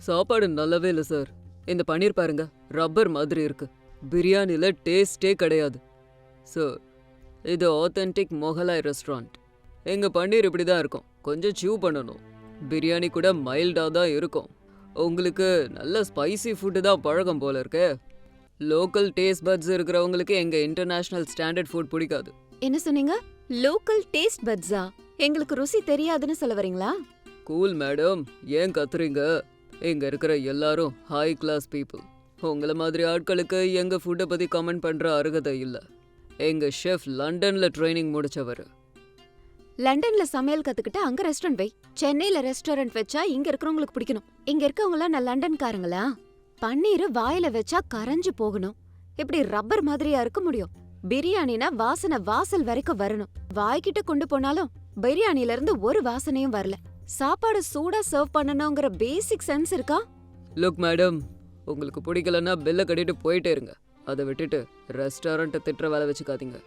சாப்பாடு நல்லாவே இல்லை சார். இந்த பன்னீர் பாருங்க, ரப்பர் மாதிரி இருக்கு. பிரியாணில டேஸ்டே கிடையாது சார். இது ஆத்தென்டிக் மொகலாய் ரெஸ்டாரண்ட். எங்க பன்னீர் இப்படி தான் இருக்கும், கொஞ்சம் சீவ் பண்ணணும். பிரியாணி கூட மைல்டா தான் இருக்கும். உங்களுக்கு நல்ல ஸ்பைசி ஃபுட்டு தான் பழக்கம் போல இருக்கே. லோக்கல் டேஸ்ட் பட்ஸ் இருக்கிறவங்களுக்கு எங்க இன்டர்நேஷனல் ஸ்டாண்டர்ட் ஃபுட் பிடிக்காது. என்ன சொன்னீங்க? லோக்கல் டேஸ்ட் பட்ஸா? எங்களுக்கு ருசி தெரியாதுன்னு சொல்ல வரீங்களா? கூல் மேடம், ஏன் கத்துறீங்க? இங்க இருக்கிற எல்லாரும் ஹை கிளாஸ் பீப்புள். உங்கள மாதிரி ஆட்களுக்கு எங்க ஃபுட்டை பத்தி கமெண்ட் பண்ற அருகதை இல்ல. எங்க ஷெஃப் லண்டன்ல ட்ரைனிங் முடிச்சவர். லண்டன்ல சமையல் கத்துக்கிட்டு அங்க ரெஸ்டாரண்ட் வை. சென்னையில ரெஸ்டாரண்ட் வச்சா இங்க இருக்கிறவங்களுக்கு பிடிக்கணும். இங்க இருக்கவங்களாம் நான் லண்டன்காரங்களா? பன்னீர் வாயில வச்சா கரைஞ்சு போகணும். இப்படி ரப்பர் மாதிரியா இருக்க முடியும்? பிரியாணினா வாசனை வாசல் வரைக்கும் வரணும். வாய்கிட்ட கொண்டு போனாலும் பிரியாணில இருந்து ஒரு வாசனையும் வரல. சாப்பாடு சூடா சர்வ் பண்ணணுங்கிற பேசிக் சென்ஸ் இருக்கா? லுக் மேடம், உங்களுக்கு பிடிக்கலன்னா பில்லை கட்டிட்டு போயிட்டே இருங்க. அதை விட்டுட்டு ரெஸ்டாரண்ட்டை திட்டுற வேலை வச்சுக்காதீங்க.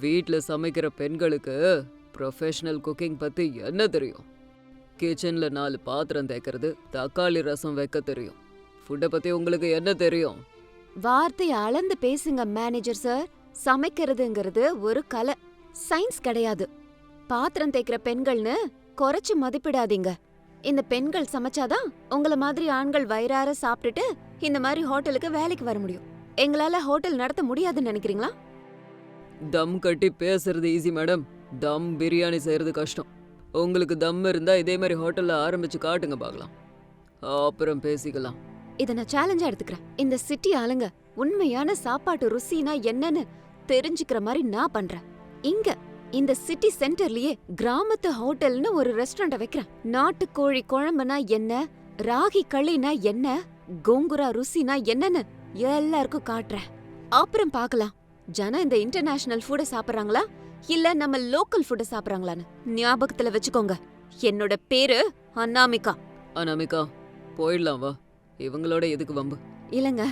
வீட்டில் சமைக்கிற பெண்களுக்கு ப்ரொஃபஷனல் குக்கிங் பற்றி என்ன தெரியும்? கிச்சனில் 4 பாத்திரம் தேய்க்கிறது, தக்காளி ரசம் வைக்க தெரியும். ஃபுட்டை பற்றி உங்களுக்கு என்ன தெரியும்? வார்த்தையை அளந்து பேசுங்க மேனேஜர் சார். சமைக்கிறதுங்கிறது ஒரு கலை, சயின்ஸ் கிடையாது. பாத்திரம் தேய்க்கிற பெண்கள்னு குறைச்சு மதிப்பிடாதீங்க. இந்த பெண்கள் சமைச்சாதான் உங்கள மாதிரி ஆண்கள் வயிறார சாப்பிட்டுட்டு இந்த மாதிரி ஹோட்டலுக்கு வேலைக்கு வர முடியும். எங்களால ஹோட்டல் நடத்த முடியாதுன்னு நினைக்கிறீங்களா? தம் கட்டி பேசுறது ஈஸி மேடம், தம் பிரியாணி செய்யறது கஷ்டம். உங்களுக்கு தம் இருந்தா இதே மாதிரி ஹோட்டல்ல ஆரம்பிச்சு காட்டுங்க பார்க்கலாம், அப்புறம் பேசிக்கலாம். இத நான் சேலஞ்சா எடுத்துக்கிறேன். இந்த சிட்டி ஆளுங்க உண்மையான சாப்பாட்டு ருசினா என்னன்னு தெரிஞ்சுக்கிற மாதிரி நான் பண்றேன். இங்க இந்த சிட்டி சென்டர்லயே கிராமத்து ஹோட்டல்னு ஒரு ரெஸ்டாரண்ட் வைக்கிறேன். நாட்டுக்கோழி குழம்புனா என்ன, ராகி களினா என்ன, கோங்குரா ருசினா என்னன்னு எல்லாருக்கும் காட்டுறேன். அப்புறம் பார்க்கலாம் ஜனம் இந்த இன்டர்நேஷனல் ஃபுட்ட சாப்பிடுறாங்களா இல்ல நம்ம லோக்கல் ஃபுட்ட சாப்பிடுறாங்களான்னு. ஞாபகத்துல வச்சுக்கோங்க, என்னோட பேரு அனாமிகா. அனாமிகா, போயிடலாம் வா. இவங்களோட எதுக்கு வம்பு? இல்லங்க,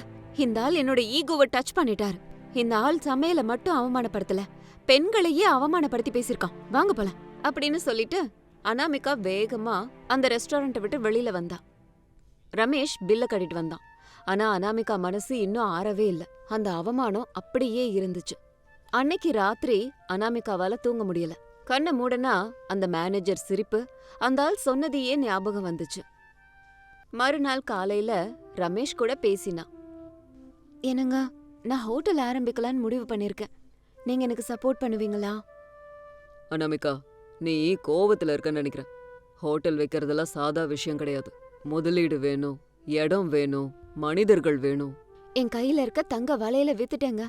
இந்த ஆள் என்னோட ஈகோவை டச் பண்ணிட்டாரு. இந்த ஆள் சமையல மட்டும் அவமானப்படுத்தல, பெண்களையே அவமானப்படுத்தி பேசிருக்கான். வாங்க போலாம் அப்படின்னு சொல்லிட்டு அனாமிகா வேகமா அந்த ரெஸ்டாரண்ட்டை விட்டு வெளியில வந்தா. ரமேஷ் பில்ல கட்டிட்டு வந்தான். ஆனா அனாமிகா மனசு இன்னும் ஆறவே இல்ல. அந்த அவமானம் அப்படியே இருந்துச்சு. அன்னைக்கு ராத்திரி அனாமிகாவால தூங்க முடியல. கண்ணை மூடனா அந்த மேனேஜர் சிரிப்பு, அந்த ஆள் சொன்னதையே ஞாபகம் வந்துச்சு. மறுநாள் காலையில ரமேஷ் கூட பேசினா. என்னங்க, நான் ஹோட்டல் ஆரம்பிக்கலான்னு முடிவு பண்ணிருக்கேன். நீங்க எனக்கு சப்போர்ட் பண்ணுவீங்களா? அனாமிகா, நீ கோவத்துல இருக்கன்னு நினைக்கிறேன். ஹோட்டல் வைக்கிறதெல்லாம் சாதா விஷயம் கிடையாது. முதலீடு வேணும், இடம் வேணும், மனிதர்கள் வேணும். என் கையில இருக்க தங்க வலையில வித்துட்டேங்க.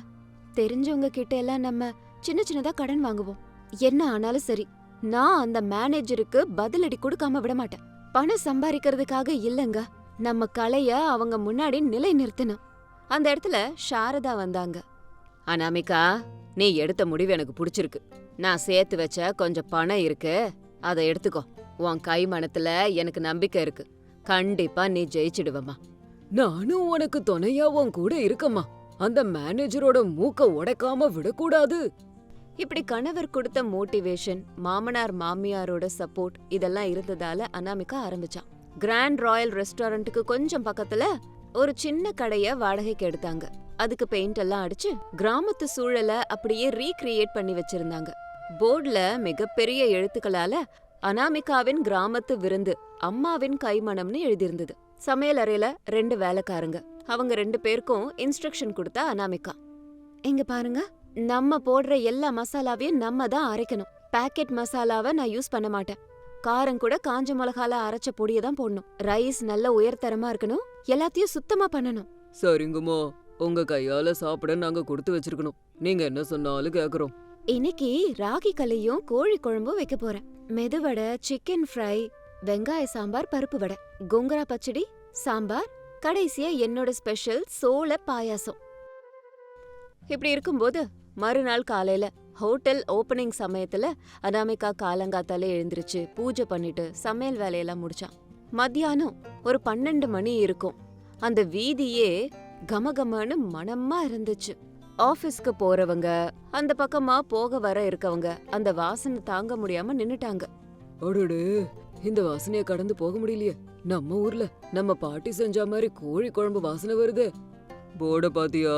தெரிஞ்சவங்க கிட்ட எல்லாம் நம்ம சின்ன சின்னதா கடன் வாங்குவோம். என்ன ஆனாலும் சரி, நான் அந்த மேனேஜருக்கு பதிலடி கொடுக்காம விட மாட்டேன். பணம் சம்பாதிக்கிறதுக்காக இல்லங்க, நம்ம கலைய அவங்க முன்னாடி நிலை நிறுத்தணும். அந்த இடத்துல சாரதா வந்தாங்க. அனாமிகா, நீ எடுத்த முடிவு எனக்கு பிடிச்சிருக்கு. நான் சேர்த்து வச்ச கொஞ்சம் பணம் இருக்கு, அதை எடுத்துக்கோ. உன் கை மனத்துல எனக்கு நம்பிக்கை இருக்கு. கண்டிப்பா நீ ஜெயிச்சிடுவம்மா. நானும் உனக்கு துணையா உன் கூட இருக்கம்மா. அந்த மேனேஜரோட மூக்க உடைக்காம விடக்கூடாது. இப்படி கணவர் கொடுத்த மோட்டிவேஷன், மாமனார் மாமியாரோட சப்போர்ட் இதெல்லாம் இருந்ததால அனாமிகா ஆரம்பிச்சான். கிராண்ட் ராயல் ரெஸ்டாரண்ட்டுக்கு கொஞ்சம் பக்கத்துல ஒரு சின்ன கடைய வாடகைக்கு எடுத்தாங்க. அதுக்கு பெயிண்ட் எல்லாம் அடிச்சு கிராமத்து சூழலை அப்படியே ரீக்ரியேட் பண்ணி வச்சிருந்தாங்க. போர்டுல மிகப்பெரிய எழுத்துக்களால அனாமிகாவின் கிராமத்து விருந்து, அம்மாவின் கைமணம்னு எழுதியிருந்தது. சமையல் அறையில 2 வேலைக்காரங்க. அவங்க 2 பேருக்கும் இன்ஸ்ட்ரக்ஷன் கொடுத்தா அனாமிகா. இங்க பாருங்க, நம்ம போடுற எல்லா மசாலாவையும் நம்ம தான் அரைக்கணும். பாக்கெட் மசாலாவை நான் யூஸ் பண்ண மாட்டேன். காரம் கூட காஞ்ச மிளகால அரைச்ச பொடியை தான் போடணும். ரைஸ் நல்ல உயர்தரமா இருக்கணும். எல்லாத்தையும் சுத்தமா பண்ணணும். சரிங்கம்மா, உங்க கையால சாப்பிட நாங்க கொடுத்து வச்சிருக்கணும். நீங்க என்ன சொன்னாலும் கேக்குறோம். இன்னைக்கு ராகி களியும் கோழி குழம்பும் வைக்க போறேன். மெதுவடை, சிக்கன் ஃப்ரை, வெங்காய சாம்பார், பருப்பு வடை, கோங்கரா பச்சடி, சாம்பார், கடைசியா என்னோட ஸ்பெஷல் சோள பாயாசம். இப்படி இருக்கும்போது மறுநாள் காலையில ஹோட்டல் ஓபனிங் சமயத்துல அனாமிகா காலங்காத்தாலே எழுந்திருச்சு பூஜை பண்ணிட்டு சமையல் வேலையெல்லாம் முடிச்சான். மத்தியானம் ஒரு 12 மணி இருக்கும். அந்த வீதியே கமகமன்னு மணமா இருந்துச்சு. ஆபீஸ்க்கு போறவங்க, அந்த பக்கமா போக வர இருக்கவங்க அந்த வாசனை தாங்க முடியாம நின்னுட்டாங்க. அடடே, இந்த வாசனைய கடந்து போக முடியலையே. நம்ம ஊர்ல நம்ம பாட்டி செஞ்ச மாதிரி கோழி குழம்பு வாசனை வருது. போர்ட பாத்தியா?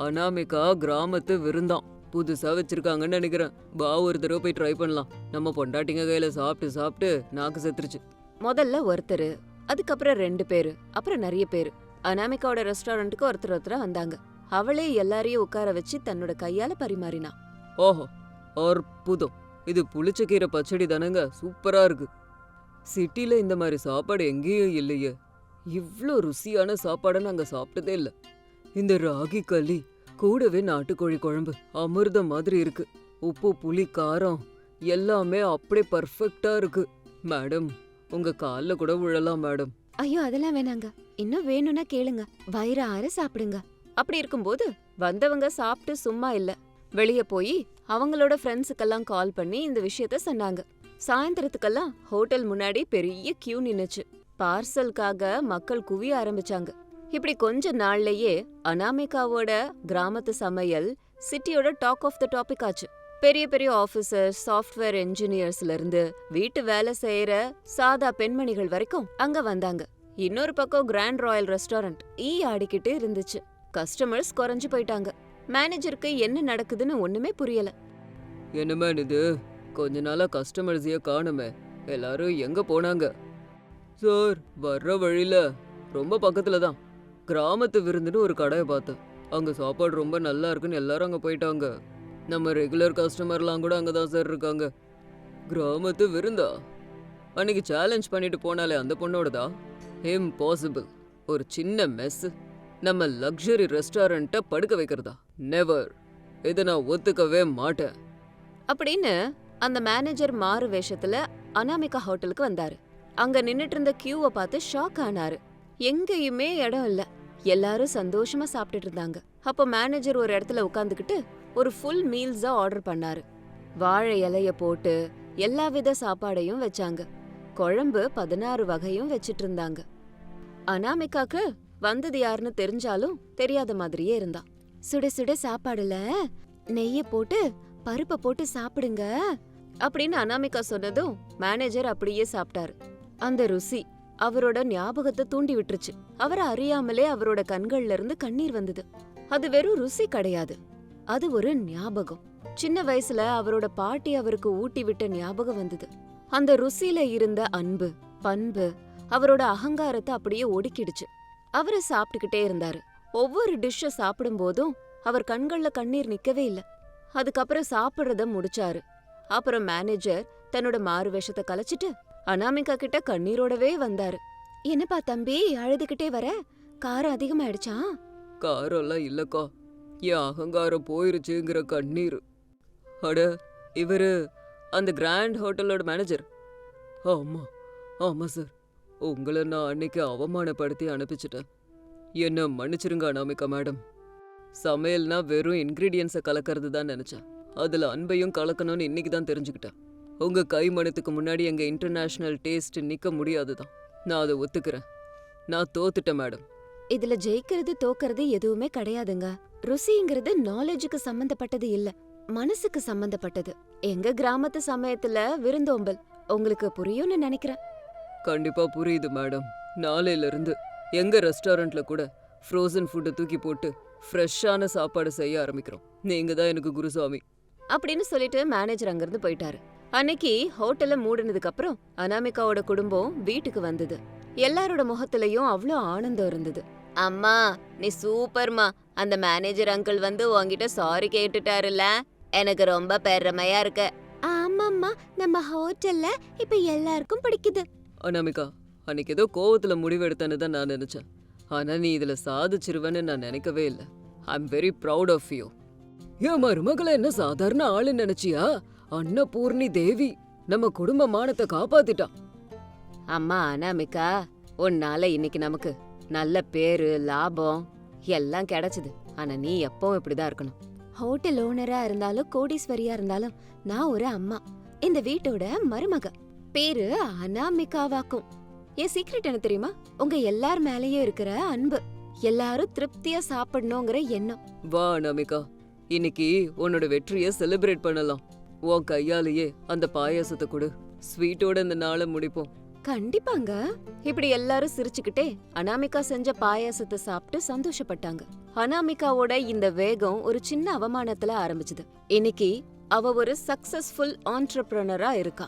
அனாமிகா கிராமத்து விருந்தாம். புதுசா வச்சிருக்காங்கன்னு நினைக்கிறேன். வா, ஒரு தடவை போய் ட்ரை பண்ணலாம். நம்ம பொண்டாட்டிங்க கையில சாப்பிட்டு சாப்பிட்டு நாக்கு செத்துருச்சு. முதல்ல ஒருத்தரு, அதுக்கப்புறம் 2 பேரு, அப்புறம் நிறைய பேரு அனாமிகாவோட ரெஸ்டாரண்ட்டுக்கு ஒருத்தரா வந்தாங்க. அவளே எல்லாரையும் உட்கார வச்சு தன்னோட கையால பரிமாறினா. ஓஹோ, அற்புதம்! இது புளிச்சக்கீரை பச்சடி தானங்க, சூப்பரா இருக்கு. சிட்டில இந்த மாதிரி சாப்பாடு எங்கேயும் இல்லையே. இவ்ளோ ருசியான சாப்பாடை நாங்க சாப்பிட்டதே இல்ல. இந்த ராகி களி கூடவே நாட்டுக்கோழி குழம்பு அமிர்தம் மாதிரி இருக்கு. உப்பு, புளி, காரம் எல்லாமே அப்படியே பர்ஃபெக்ட்டா இருக்கு. மேடம், உங்க கால்ல கூட விழலாம் மேடம். ஐயோ அதெல்லாம் வேணாங்க, இன்னும் வேணும்னா கேளுங்க, வயிறார சாப்பிடுங்க. அப்படி இருக்கும்போது வந்தவங்க சாப்பிட்டு சும்மா இல்ல, வெளிய போய் அவங்களோட ஃப்ரெண்ட்ஸுக்கெல்லாம் கால் பண்ணி இந்த விஷயத்த சொன்னாங்க. சாயந்தரத்துக்கெல்லாம் ஹோட்டல் முன்னாடி பெரிய கியூ நின்னுச்சு. பார்சலுக்காக மக்கள் குவிய ஆரம்பிச்சாங்க. இப்படி கொஞ்ச நாள்லயே அனாமிகாவோட கிராமத்து சமையல் சிட்டியோட டாக் ஆஃப் த டாபிக் ஆச்சு. பெரிய பெரிய ஆபீசர்ஸ், சாஃப்ட்வேர் இன்ஜினியர்ஸ்ல இருந்து வீட்டு வேலை செய்யற சாதா பெண்மணிகள் வரைக்கும் அங்க வந்தாங்க. இன்னொரு பக்கம் கிராண்ட் ராயல் ரெஸ்டாரண்ட் ஆடிக்கிட்டு இருந்துச்சு. கஸ்டமர்ஸ் குறைஞ்சு போயிட்டாங்க. மேனேஜருக்கு என்ன நடக்குதுன்னு ஒண்ணுமே புரியல. என்ன மேன் இது, கொஞ்ச நாளா கஸ்டமர்ஸையே காணுமே, எல்லாரும் எங்க போனாங்க? சார், வர்ற வழியில ரொம்ப பக்கத்துல தான் கிராமத்து விருந்துன்னு ஒரு கடையை பார்த்தேன். அங்க சாப்பாடு ரொம்ப நல்லா இருக்குன்னு எல்லாரும் அங்க போயிட்டாங்க. நம்ம ரெகுலர் கஸ்டமர்லாம் கூட அங்கதான் சார் இருக்காங்க. கிராமத்து விருந்தா? அன்னைக்கு சேலஞ்ச் பண்ணிட்டு போனாலே அந்த பொண்ணோடதா? இம்பாசிபிள். ஒரு சின்ன மெஸ் நம்ம லக்ஸரி ரெஸ்டாரண்ட்டை படுக்க வைக்கிறதா? நெவர். இதை நான் ஒத்துக்கவே மாட்டேன் அப்படின்னு அந்த மேனேஜர் மாறு வேஷத்துல அனாமிகா ஹோட்டலுக்கு வந்தாரு. அங்க நின்னுட்டு இருந்த கியூவை பார்த்து ஷாக் ஆனாரு. எங்கேயுமே இடம் இல்ல, எல்லாரும் சந்தோஷமா சாப்பிட்டுட்டு இருந்தாங்க. அப்போ மேனேஜர் ஒரு இடத்துல உட்காந்துக்கிட்டு ஒரு ஃபுல் மீல்ஸா ஆர்டர் பண்ணாரு. வாழை இலைய போட்டு எல்லா வித சாப்பாடையும் வச்சாங்க. குழம்பு 16 வகையும் வச்சிட்டு இருந்தாங்க. அனாமிகாக்கு வந்தது யாருன்னு தெரிஞ்சாலும் தெரியாத மாதிரியே இருந்தா. சுட சுட சாப்பாடுல நெய்ய போட்டு பருப்பை போட்டு சாப்பிடுங்க அப்படின்னு அனாமிகா சொன்னதும் மேனேஜர் அப்படியே சாப்பிட்டாரு. அந்த ருசி அவரோட ஞாபகத்தை தூண்டி விட்டுருச்சு. அவரை அறியாமலே அவரோட கண்கள்ல இருந்து கண்ணீர் வந்தது. அது வெறும் ருசி கிடையாது, அது ஒரு ஞாபகம். சின்ன வயசுல அவரோட பாட்டி அவருக்கு ஊட்டி விட்ட ஞாபகம் வந்தது. அந்த ருசியில இருந்த அன்பு, பண்பு அவரோட அகங்காரத்தை அப்படியே ஒடுக்கிடுச்சு. அவரு சாப்பிட்டுக்கிட்டே இருந்தாரு. ஒவ்வொரு டிஷ்ஷ சாப்பிடும் போதும் அவர் கண்கள்ல கண்ணீர் நிக்கவே இல்ல. அதுக்கப்புறம் சாப்பிடுறத முடிச்சாரு. அப்புறம் மேனேஜர் தன்னோட மாறு வேஷத்தை கலைச்சிட்டு அனாமிகா கிட்ட கண்ணீரோடவே வந்தாரு. என்னப்பா தம்பி, அழுதுகிட்டே வர? காரம் அதிகமாயிடுச்சா? காரம்லாம் இல்லக்கா, என் அகங்காரம் போயிருச்சுங்கிற கண்ணீர். அட, இவரு அந்த கிராண்ட் ஹோட்டலோட மேனேஜர்? ஆமா ஆமா சார், உங்களை நான் அன்னைக்கு அவமானப்படுத்தி அனுப்பிச்சிட்டேன். என்ன மன்னிச்சிருங்க அனாமிகா மேடம். சமையல்னா வெறும் இன்கிரீடியன்ஸை கலக்கிறது தான் நினைச்சேன். அதுல அன்பையும் கலக்கணும்னு இன்னைக்கு தான் தெரிஞ்சுக்கிட்டேன். உங்க கை மனத்துக்கு முன்னாடி எங்க இன்டர்நேஷனல் டேஸ்ட் நிக்க முடியாதுதான். நான் அதை ஒத்துக்கிறேன். நான் தோத்துட்டேன் மேடம். இதுல ஜெயிக்கிறது தோக்கிறது எதுவுமே கிடையாதுங்க. ருசிங்கிறது நாலேஜுக்கு சம்பந்தப்பட்டது இல்ல, மனசுக்கு சம்பந்தப்பட்டது. எங்க கிராமத்து சமயத்துல விருந்தோம்பல் உங்களுக்கு புரியும்னு நினைக்கிறேன். கண்டிப்பா புரியுது மேடம். நாளையில இருந்து எங்க ரெஸ்டாரண்ட்ல கூட ஃப்ரோசன் ஃபுட்டை தூக்கி போட்டு ஃப்ரெஷ்ஷான சாப்பாடு செய்ய ஆரம்பிக்கிறோம். நீங்க தான் எனக்கு குருசாமி அப்படின்னு சொல்லிட்டு மேனேஜர் அங்கிருந்து போயிட்டாரு. அன்னைக்கு ஹோட்டலை மூடினதுக்கு அப்புறம் அனாமிகாவோட குடும்பம் வீட்டுக்கு வந்தது. எல்லாரோட முகத்திலையும் அவ்வளோ ஆனந்தம் இருந்தது. அம்மா, நீ சூப்பர்மா. அந்த மேனேஜர் அங்கிள் வந்து உன்கிட்ட சாரி கேட்டுட்டாருல, எனக்கு ரொம்ப பெருமையா இருக்கு. ஆமாம்மா, நம்ம ஹோட்டல்ல இப்ப எல்லாருக்கும் பிடிக்குது. அனாமிகா, அன்னைக்கு ஏதோ கோவத்துல முடிவெடுத்தேன்னு தான் நான் நினைச்சேன். ஆனா நீ இதுல சாதிச்சிருவேன்னு நான் நினைக்கவே இல்லை. I am very proud of you. என் மருமகளை என்ன சாதாரண ஆளு நினைச்சியா? அன்னபூர்ணி தேவி நம்ம குடும்ப மானத்தை காப்பாத்திட்டா. அம்மா அனாமிகா, உன்னால இன்னைக்கு நமக்கு நல்ல பேரு, லாபம் எல்லாம் கிடைச்சது. ஆனா நீ எப்பவும் இப்படிதான் இருக்கணும். ஹோட்டல் ஓனரா இருந்தாலும் கோடீஸ்வரியா இருந்தாலும் நான் ஒரு அம்மா, இந்த வீட்டோட மருமக. பேரு அனாமிகாவாக்கும். என் சீக்ரெட் என்ன தெரியுமா? உங்க எல்லார் மேலயும் இருக்கிற அன்பு. எல்லாரும் திருப்தியா சாப்பிடணுங்கிற எண்ணம். வா அனாமிகா, இன்னைக்கு உன்னோட வெற்றியை செலிப்ரேட் பண்ணலாம். உன் கையாலேயே அந்த பாயாசத்தை கொடு. ஸ்வீட்டோட இந்த நாளை முடிப்போம். கண்டிப்பாங்க. இப்படி எல்லாரும் சிரிச்சுக்கிட்டே அனாமிகா செஞ்ச பாயாசத்தை சாப்பிட்டு சந்தோஷப்பட்டாங்க. அனாமிகாவோட இந்த வேகம் ஒரு சின்ன அவமானத்துல ஆரம்பிச்சது. இன்னைக்கு அவ ஒரு சக்சஸ்ஃபுல் ஆண்டர்பிரனரா இருக்கா.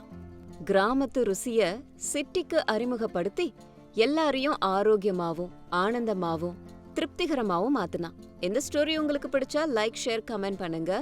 கிராமத்து ருசிய சிட்டிக்கு அறிமுகப்படுத்தி எல்லாரையும் ஆரோக்கியமாவும் ஆனந்தமாவும் திருப்திகரமாவும் மாத்துனான். இந்த ஸ்டோரி உங்களுக்கு பிடிச்சா லைக் ஷேர் கமெண்ட் பண்ணுங்க.